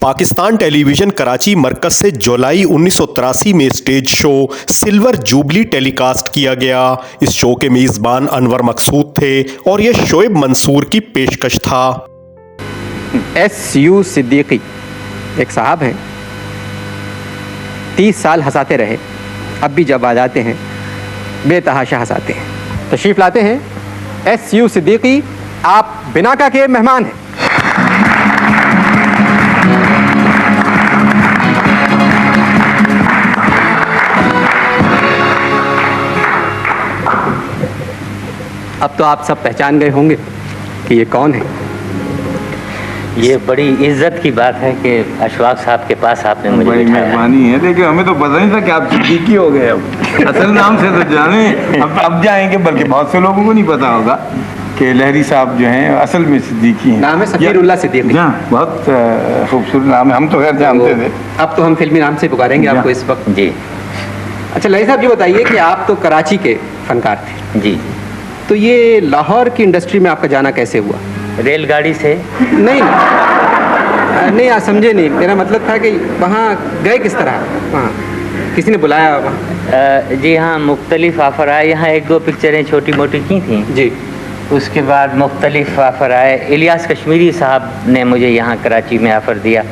Pakistan television Karachi मरकज से जुलाई 1983 में stage show silver jubilee telecast किया गया। इस शो के मेज़बान अनवर मकसूद थे और यह शोएब मंसूर की पेशकश था। S.U. सिद्दीकी एक साहब हैं, 30 साल हंसाते रहे, अब भी जब आ जाते हैं बेतहाशा हंसाते हैं। तशरीफ़ लाते हैं S.U. सिद्दीकी, आप बिनाका के मेहमान हैं। अब तो आप सब पहचान गए होंगे कि ये कौन है। ये बड़ी इज्जत की बात है कि अशफाक साहब के पास आपने मुझे बड़ी बिठाया। मेहरबानी है, लेकिन हमें तो पता नहीं था कि आप सिद्दीकी हो गए। अब असल नाम से तो जाने, अब जाएंगे, बल्कि बहुत से लोगों को नहीं पता होगा कि लहरी साहब जो हैं असल में सिद्दीकी हैं। नाम है सफीरुल्लाह सिद्दीकी। हाँ, बहुत खूबसूरत नाम है, हम तो खैर जानते थे। अब तो हम फिल्मी नाम से पुकारेंगे आपको इस वक्त। जी अच्छा लहरी साहब, ये बताइए कि आप तो कराची के फनकार थे, जी। तो ये लाहौर की इंडस्ट्री में आपका जाना कैसे हुआ? रेलगाड़ी से? नहीं नहीं, आप समझे नहीं। मेरा मतलब था कि वहाँ गए किस तरह? वहाँ किसी ने बुलाया वहाँ? जी हाँ, मुख्तलिफ ऑफ़र आए। यहाँ एक दो पिक्चरें छोटी मोटी की थी जी। उसके बाद मुख्तलिफ ऑफ़र आए। इलियास कश्मीरी साहब ने मुझे यहाँ कराची में ऑफ़र दिया,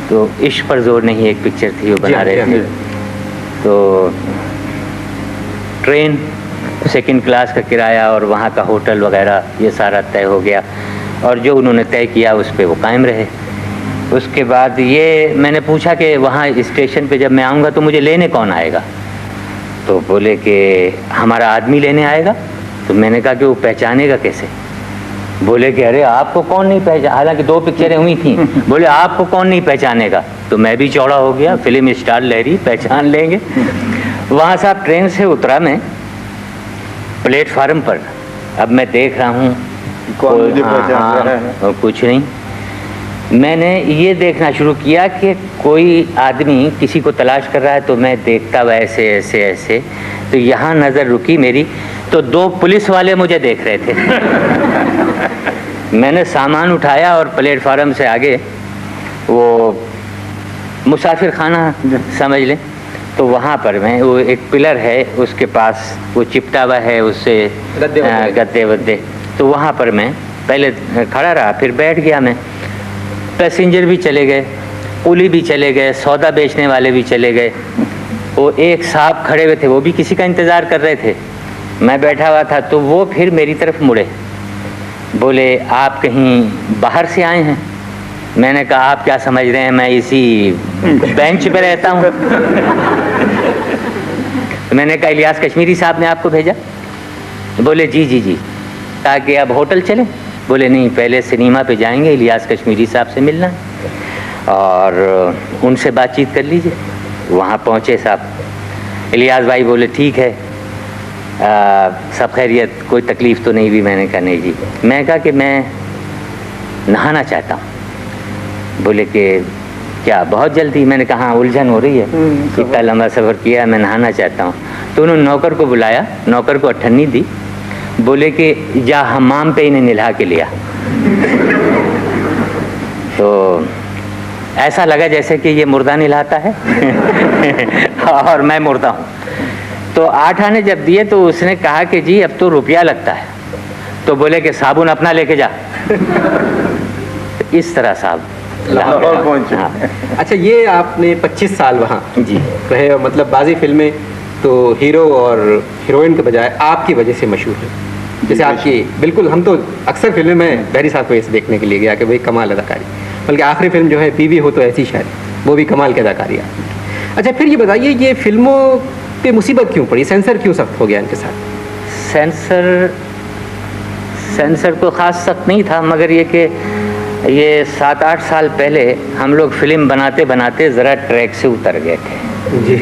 तो इश्क पर जोर नहीं एक पिक्चर थी वो बना रहे थे। तो ट्रेन सेकंड क्लास का किराया और वहाँ का होटल वगैरह ये सारा तय हो गया, और जो उन्होंने तय किया उस पर वो कायम रहे। उसके बाद ये मैंने पूछा कि वहाँ स्टेशन पे जब मैं आऊँगा तो मुझे लेने कौन आएगा? तो बोले कि हमारा आदमी लेने आएगा। तो मैंने कहा कि वो पहचानेगा कैसे? बोले कि अरे आपको कौन नहीं पहचान, हालांकि दो पिक्चरें हुई थी। बोले आपको कौन नहीं पहचानेगा? तो मैं भी चौड़ा हो गया, फिल्म स्टार लहरी, पहचान लेंगे। वहाँ से आप ट्रेन से उतरा मैं प्लेटफार्म पर, अब मैं देख रहा हूँ कुछ नहीं। मैंने ये देखना शुरू किया कि कोई आदमी किसी को तलाश कर रहा है, तो मैं देखता हुआ ऐसे ऐसे ऐसे, तो यहाँ नज़र रुकी मेरी, तो दो पुलिस वाले मुझे देख रहे थे। मैंने सामान उठाया और प्लेटफार्म से आगे वो मुसाफिर खाना समझ लें, तो वहाँ पर मैं, वो एक पिलर है उसके पास वो चिपटा हुआ है उससे गद्दे वद्दे, तो वहाँ पर मैं पहले खड़ा रहा, फिर बैठ गया मैं। पैसेंजर भी चले गए, कुली भी चले गए, सौदा बेचने वाले भी चले गए। वो एक साहब खड़े हुए थे, वो भी किसी का इंतज़ार कर रहे थे। मैं बैठा हुआ था, तो वो फिर मेरी तरफ मुड़े, बोले आप कहीं बाहर से आए हैं? मैंने कहा आप क्या समझ रहे हैं मैं इसी बेंच पे रहता हूँ? तो मैंने कहा इलियास कश्मीरी साहब ने आपको भेजा? बोले जी जी जी। ताकि अब होटल चले? बोले नहीं, पहले सिनेमा पे जाएंगे, इलियास कश्मीरी साहब से मिलना है और उनसे बातचीत कर लीजिए। वहाँ पहुँचे साहब, इलियास भाई बोले ठीक है, सब खैरियत, कोई तकलीफ़ तो नहीं हुई? मैंने कहा नहीं जी। मैं कहा कि मैं नहाना चाहता हूँ। बोले कि क्या बहुत जल्दी? मैंने कहा हाँ, उलझन हो रही है, इतना लंबा सफ़र किया, मैं नहाना चाहता हूँ। तो उन्होंने नौकर को बुलाया, नौकर को अठन्नी दी, बोले कि जा हमाम पे इन्हें नहला के लिया। तो ऐसा लगा जैसे कि ये मुर्दा नहलाता है और मैं मुर्दा हूँ। तो 8 आने जब दिए तो उसने कहा कि जी अब तो रुपया लगता है। तो बोले कि साबुन अपना लेके जा। इस तरह साहब लाहौर पहुंचे। हाँ। अच्छा, ये आपने 25 साल वहाँ जी रहे, मतलब बाजी फिल्में तो हीरो और हीरोइन के बजाय आपकी वजह से मशहूर है। जैसे आपकी बिल्कुल, हम तो अक्सर फिल्में में लहरी साहब को ऐसे देखने के लिए गया कि भाई कमाल अदाकारी, बल्कि आखिरी फिल्म जो है बीवी हो तो ऐसी शायद, वो भी कमाल की अदाकारी है। अच्छा फिर ये बताइए, ये फिल्मों पे मुसीबत क्यों पड़ी? सेंसर क्यों सख्त हो गया इनके साथ? सेंसर तो ख़ास सख्त नहीं था, मगर ये कि ये 7-8 साल पहले हम लोग फिल्म बनाते बनाते ज़रा ट्रैक से उतर गए थे जी।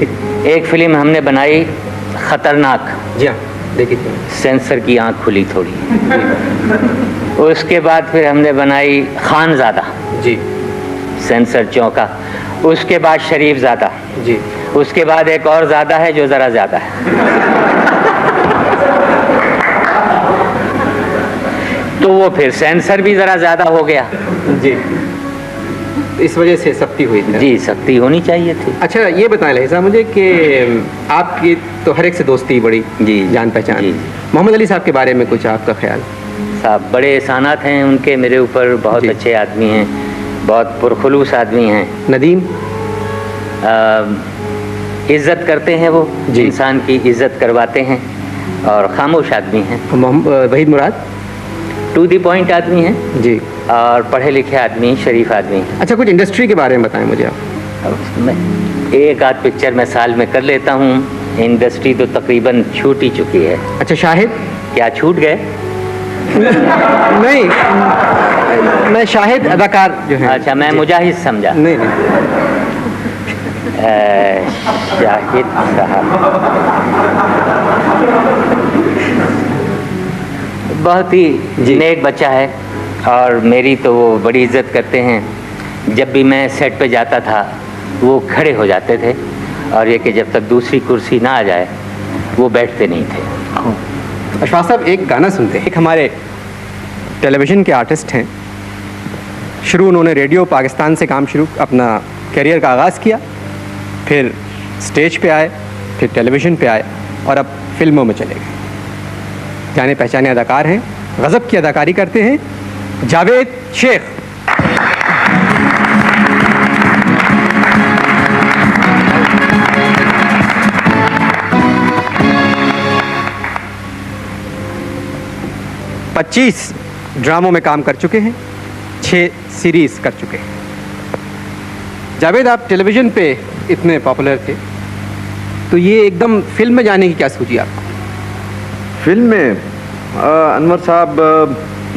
एक फिल्म हमने बनाई ख़तरनाक। जी हाँ, देखिए सेंसर की आंख खुली थोड़ी। उसके बाद फिर हमने बनाई खानज़ादा जी, सेंसर चौंका। उसके बाद शरीफ ज़ादा जी। उसके बाद एक और ज़्यादा है जो ज़रा ज़्यादा है। तो वो फिर सेंसर भी ज़रा ज़्यादा हो गया जी। इस वजह से सख्ती हुई थी। जी, सख्ती होनी चाहिए थी। अच्छा ये बताएं लही साहब मुझे कि आपकी तो हर एक से दोस्ती बड़ी जी, जान पहचान। जी। मोहम्मद अली साहब के बारे में कुछ आपका ख्याल? साहब बड़े एहसानात हैं उनके मेरे ऊपर, बहुत जी। अच्छे आदमी हैं, बहुत पुरखुलूस आदमी हैं। नदीम? इज़्ज़त करते हैं वो, जी। इंसान की इज़्ज़त करवाते हैं और खामोश आदमी हैं। वहीद मुराद? टू द पॉइंट आदमी हैं जी। और पढ़े लिखे आदमी, शरीफ आदमी हैं। अच्छा कुछ इंडस्ट्री के बारे में बताएं मुझे आप। अब मैं एक आध पिक्चर मैं साल में कर लेता हूँ, इंडस्ट्री तो तकरीबन छूट ही चुकी है। अच्छा शाहिद? क्या छूट गए? नहीं, मैं शाहिद अदाकार जो है। अच्छा, मैं मुजाहिद समझा। नहीं नहीं, शाहिद साहब बहुत ही नेक बच्चा है और मेरी तो वो बड़ी इज्जत करते हैं। जब भी मैं सेट पे जाता था वो खड़े हो जाते थे और ये कि जब तक दूसरी कुर्सी ना आ जाए वो बैठते नहीं थे। अशफाक साहब एक गाना सुनते हैं। एक हमारे टेलीविज़न के आर्टिस्ट हैं, शुरू उन्होंने रेडियो पाकिस्तान से काम शुरू अपना करियर का आगाज़ किया, फिर स्टेज पे आए, फिर टेलीविज़न पे आए और अब फिल्मों में चले गए। जाने पहचाने अदाकार हैं, गज़ब की अदाकारी करते हैं, जावेद शेख। पच्चीस ड्रामों में काम कर चुके हैं, 6 सीरीज़ कर चुके हैं। जावेद आप टेलीविज़न पे इतने पॉपुलर थे, तो ये एकदम फिल्म में जाने की क्या सूझी आपको? फिल्म में अनवर साहब,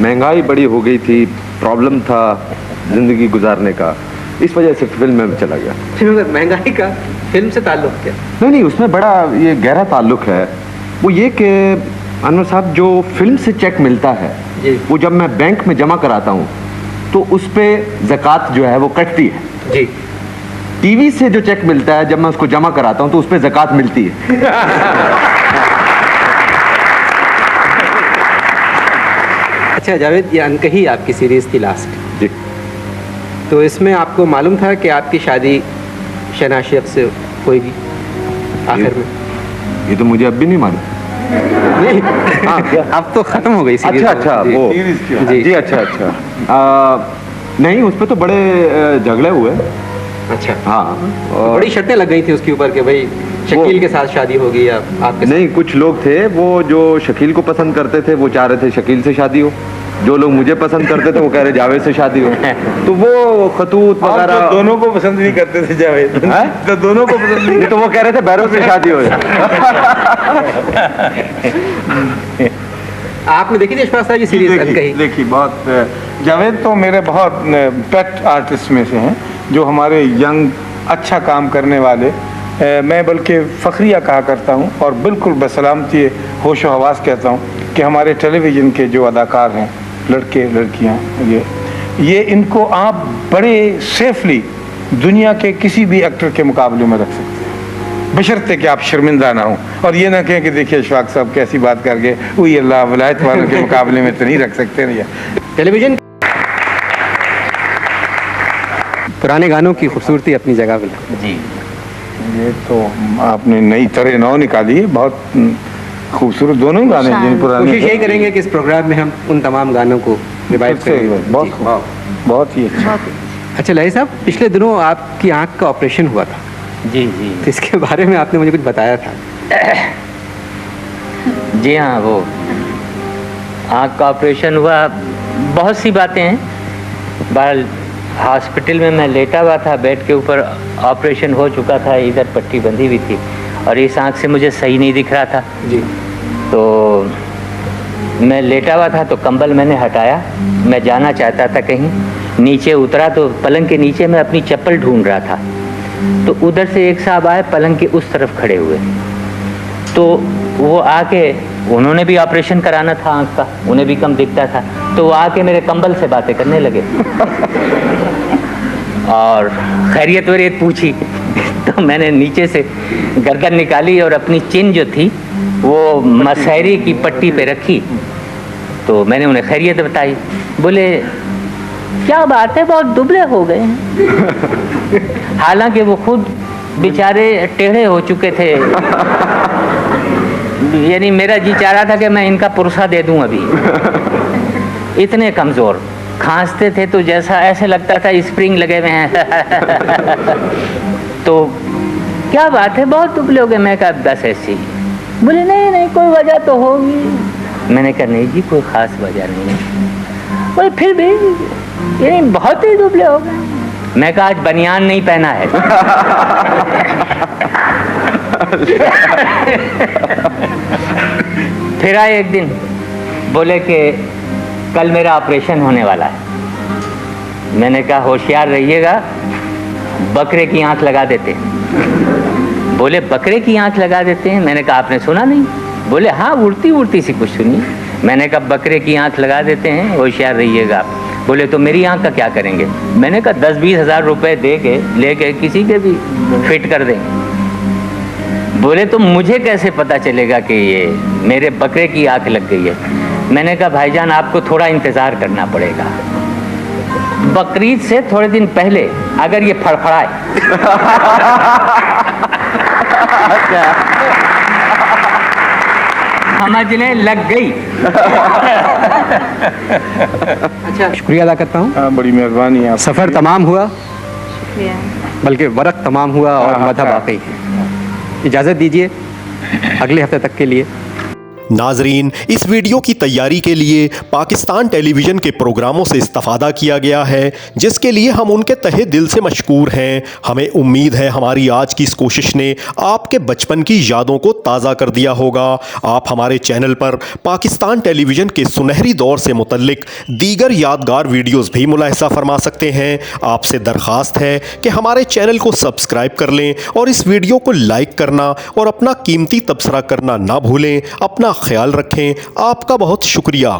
महंगाई बड़ी हो गई थी, प्रॉब्लम था ज़िंदगी गुजारने का, इस वजह से फिल्म में चला गया। महंगाई का फिल्म से ताल्लुक क्या? नहीं, उसमें बड़ा ये गहरा ताल्लुक है। वो ये कि अनवर साहब जो फिल्म से चेक मिलता है जी। वो जब मैं बैंक में जमा कराता हूँ तो उस पर ज़कात जो है वो कटती है। जी। टीवी से जो चेक मिलता है जब मैं उसको जमा कराता हूँ तो उस पर ज़कात मिलती है। अच्छा जावेद, ये अनकही आपकी सीरीज़ थी लास्ट, जी। तो इसमें आपको मालूम था कि आपकी शादी शहनाज शेख से होगी आखिर में? ये तो मुझे अब भी नहीं मालूम। नहीं, अब तो ख़त्म हो गई सीरीज़। अच्छा जी। वो जी। जी अच्छा। नहीं, उस पर तो बड़े झगड़े हुए। अच्छा हाँ, बड़ी शर्तें लग गई थी उसके ऊपर कि भाई शकील के साथ शादी होगी या आपके नहीं, कुछ लोग थे वो जो शकील को पसंद करते थे वो चाह रहे थे शकील से शादी हो, जो लोग मुझे पसंद करते थे वो कह रहे जावेद से शादी हो। तो वो खतूत वगैरह तो दोनों को पसंद नहीं करते थे जावेद, हैं? तो दोनों को पसंद नहीं। नहीं, तो वो कह रहे थे बैरों से शादी हो। आपने देखी थी अशफाक साहब ये सीरीज़ अनकही? देखिए, बहुत जावेद तो मेरे बहुत पेट आर्टिस्ट में से हैं, जो हमारे यंग अच्छा काम करने वाले। मैं बल्कि फ़ख्रिया कहा करता हूँ और बिल्कुल बसलामती होश व हवास कहता हूँ कि हमारे टेलीविज़न के जो अदाकार हैं, लड़के लड़कियाँ, ये इनको आप बड़े सेफली दुनिया के किसी भी एक्टर के मुकाबले में रख सकते हैं, बशर्ते कि आप शर्मिंदा ना हो और ये ना कहें कि देखिए अशफाक साहब कैसी बात करके वही अल्लाह वलायत वालों के मुकाबले में तो नहीं रख सकते ना। टेलीविज़न पुराने गानों की खूबसूरती अपनी जगह पे। जी, ये तो आपने नई तरह नौ निकाली है, बहुत खूबसूरत दोनों ही गाने जिन पुराने। कोशिश यही करेंगे कि इस प्रोग्राम में हम उन तमाम गानों को रिवाइव करें। बहुत ही अच्छा। अच्छा लही साहब, पिछले दिनों आपकी आंख का ऑपरेशन हुआ था, जी। तो इसके बारे में आपने मुझे कुछ बताया था। जी हाँ, वो आँख का ऑपरेशन हुआ, बहुत सी बातें हैं। बहरहाल हॉस्पिटल में मैं लेटा हुआ था, बेड के ऊपर ऑपरेशन हो चुका था, इधर पट्टी बंधी हुई थी और इस आँख से मुझे सही नहीं दिख रहा था जी। तो मैं लेटा हुआ था तो कंबल मैंने हटाया, मैं जाना चाहता था कहीं, नीचे उतरा तो पलंग के नीचे मैं अपनी चप्पल ढूंढ रहा था, तो उधर से एक साहब आए पलंग के उस तरफ खड़े हुए, तो वो आके, उन्होंने भी ऑपरेशन कराना था आँख का, उन्हें भी कम दिखता था, तो वो आके मेरे कंबल से बातें करने लगे और खैरियत वैरियत पूछी तो मैंने नीचे से गर्दन निकाली और अपनी चिन जो थी वो मसहरी की पट्टी पे रखी, तो मैंने उन्हें खैरियत बताई। बोले क्या बात है, बहुत दुबले हो गए हैं। हालांकि वो खुद बेचारे टेढ़े हो चुके थे। यानी मेरा जी चाह रहा था कि मैं इनका पुरसा दे दूं अभी। इतने कमज़ोर, खांसते थे तो जैसा ऐसे लगता था स्प्रिंग लगे हुए हैं। तो क्या बात है, बहुत दुबले हो गए। मैं कहा बस ऐसी ही। बोले नहीं नहीं, कोई वजह तो होगी। मैंने कहा नहीं जी, कोई ख़ास वजह नहीं है। बोले फिर भी ये बहुत ही दुबले हो गए। मैं कहा आज बनियान नहीं पहना है। फिर आए एक दिन, बोले कि कल मेरा ऑपरेशन होने वाला है। मैंने कहा होशियार रहिएगा, बकरे की आंख लगा देते हैं। बोले बकरे की आंख लगा देते हैं? मैंने कहा आपने सुना नहीं? बोले हाँ, उड़ती उड़ती सी कुछ सुनी। मैंने कहा बकरे की आंख लगा देते हैं, होशियार रहिएगा। बोले तो मेरी आंख का क्या करेंगे? मैंने कहा 10-20 हज़ार रुपये दे के लेके किसी के भी फिट कर देंगे। बोले तो मुझे कैसे पता चलेगा कि ये मेरे बकरे की आंख लग गई है? मैंने कहा भाईजान आपको थोड़ा इंतज़ार करना पड़ेगा। बकरीद से थोड़े दिन पहले अगर ये फड़फड़ाए समझने लग गई। अच्छा, शुक्रिया अदा करता हूँ। हाँ, बड़ी मेहरबानी आप। सफ़र तमाम हुआ, बल्कि वरक तमाम हुआ और मज़ा बाकी है। इजाज़त दीजिए अगले हफ्ते तक के लिए। नाजरीन, इस वीडियो की तैयारी के लिए पाकिस्तान टेलीविज़न के प्रोग्रामों से इस्तेफादा किया गया है, जिसके लिए हम उनके तहे दिल से मशकूर हैं। हमें उम्मीद है हमारी आज की इस कोशिश ने आपके बचपन की यादों को ताज़ा कर दिया होगा। आप हमारे चैनल पर पाकिस्तान टेलीविज़न के सुनहरी दौर से मुतल्लिक दीगर यादगार वीडियोज़ भी मुलाहिज़ा फरमा सकते हैं। आपसे दरख्वास्त है कि हमारे चैनल को सब्सक्राइब कर लें और इस वीडियो को लाइक करना और अपना कीमती तबसरा करना ना भूलें। अपना ख्याल रखें। आपका बहुत शुक्रिया।